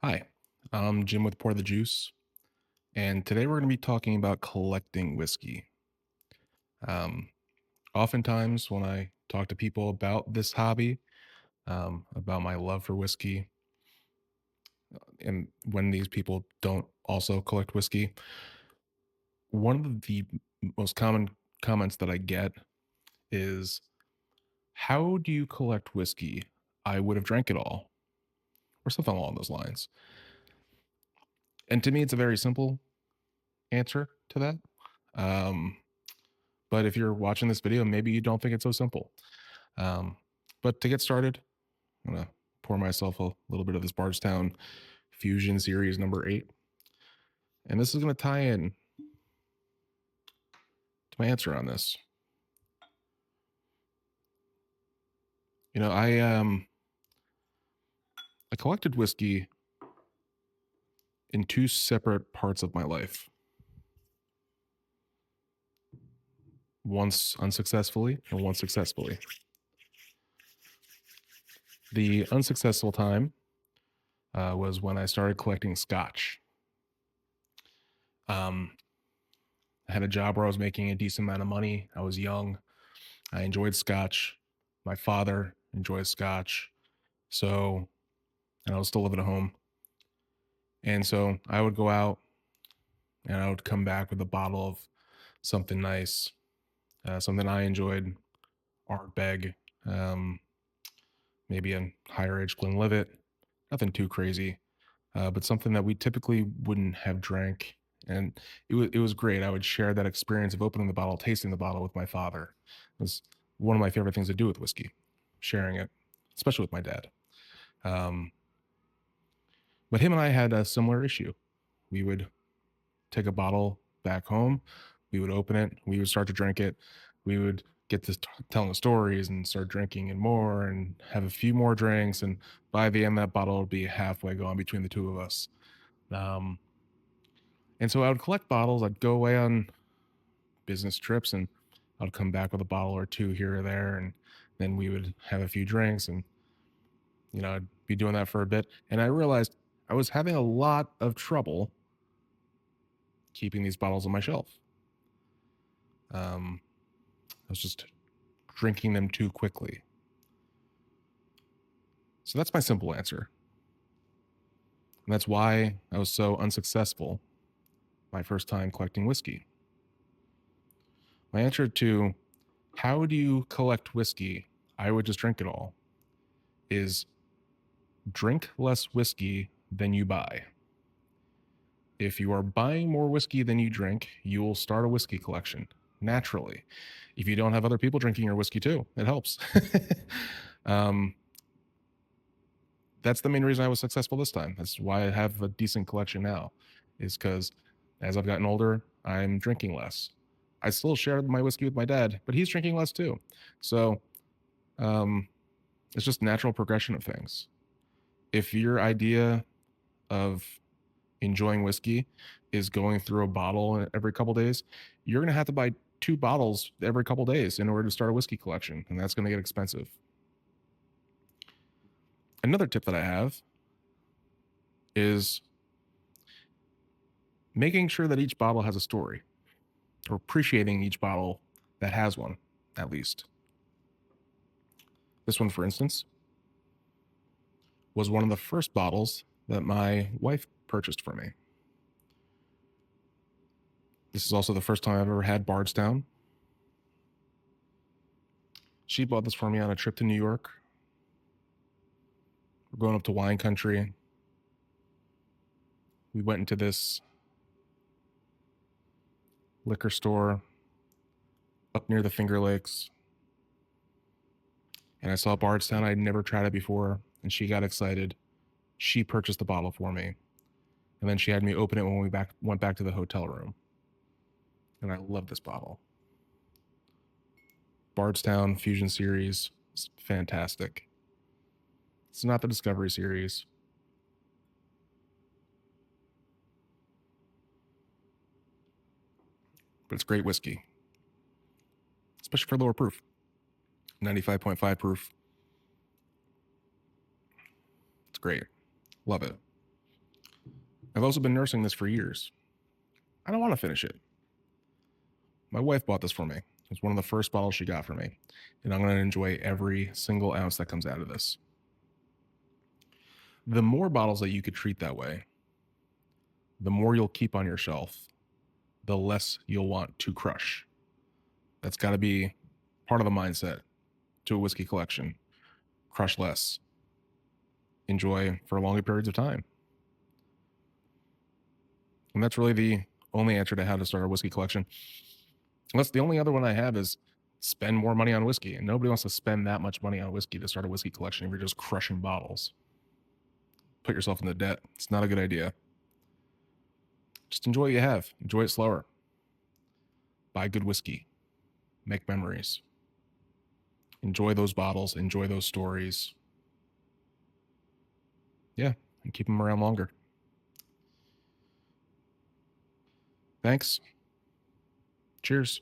Hi, I'm Jim with Pour the Juice, and today we're going to be talking about collecting whiskey. Um, Oftentimes, when I talk to people about this hobby, about my love for whiskey, and when these people don't also collect whiskey, one of the most common comments that I get is, "How do you collect whiskey? I would have drank it all," or something along those lines. And to me, it's a very simple answer to that. Um, But if you're watching this video, maybe you don't think it's so simple. Um, but to get started, I'm gonna pour myself a little bit of this Bardstown Fusion Series number 8, and this is gonna tie in to my answer on this. You know, I collected whiskey in two separate parts of my life. Once unsuccessfully and once successfully. The unsuccessful time was when I started collecting Scotch. Um, I had a job where I was making a decent amount of money. I was young. I enjoyed Scotch. My father enjoys Scotch. So, and I was still living at home. And so I would go out and I would come back with a bottle of something nice, something I enjoyed, Ardbeg, um, maybe a higher age Glenlivet, nothing too crazy, but something that we typically wouldn't have drank. And it was great. I would share that experience of opening the bottle, tasting the bottle with my father. It was one of my favorite things to do with whiskey, sharing it, especially with my dad. Um, but him and I had a similar issue. We would take a bottle back home, we would open it, we would start to drink it, we would get to telling the stories and start drinking and more and have a few more drinks. And by the end, that bottle would be halfway gone between the two of us. Um, and so I would collect bottles. I'd go away on business trips and I'd come back with a bottle or two here or there. And then we would have a few drinks and, I'd be doing that for a bit. And I realized I was having a lot of trouble keeping these bottles on my shelf. I was just drinking them too quickly. So that's my simple answer. And that's why I was so unsuccessful my first time collecting whiskey. My answer to how do you collect whiskey? I would just drink it all is drink less whiskey than you buy. If you are buying more whiskey than you drink, you will start a whiskey collection naturally. If you don't have other people drinking your whiskey too, it helps. um, that's the main reason I was successful this time. That's why I have a decent collection now, is because as I've gotten older, I'm drinking less. I still share my whiskey with my dad, but he's drinking less too. So um, it's just natural progression of things. If your idea of enjoying whiskey is going through a bottle every couple days, you're going to have to buy two bottles every couple days in order to start a whiskey collection, and that's going to get expensive. Another tip that I have is making sure that each bottle has a story, or appreciating each bottle that has one, at least. This one, for instance, was one of the first bottles that my wife purchased for me. This is also the first time I've ever had Bardstown. She bought this for me on a trip to New York. We're going up to wine country. We went into this liquor store up near the Finger Lakes, and I saw Bardstown. I'd never tried it before, and she got excited. She purchased the bottle for me, and then she had me open it when went back to the hotel room. And I love this bottle. Bardstown Fusion Series is fantastic. It's not the Discovery Series, but it's great whiskey, especially for lower proof. 95.5 proof. It's great. Love it. I've also been nursing this for years. I don't want to finish it. My wife bought this for me. It's one of the first bottles she got for me, and I'm going to enjoy every single ounce that comes out of this. The more bottles that you could treat that way, the more you'll keep on your shelf, the less you'll want to crush. That's got to be part of the mindset to a whiskey collection. Crush less. Enjoy for longer periods of time. And that's really the only answer to how to start a whiskey collection. Unless the only other one I have is spend more money on whiskey. And nobody wants to spend that much money on whiskey to start a whiskey collection if you're just crushing bottles. Put yourself into debt. It's not a good idea. Just enjoy what you have. Enjoy it slower. Buy good whiskey. Make memories. Enjoy those bottles. Enjoy those stories. Yeah, and keep them around longer. Thanks. Cheers.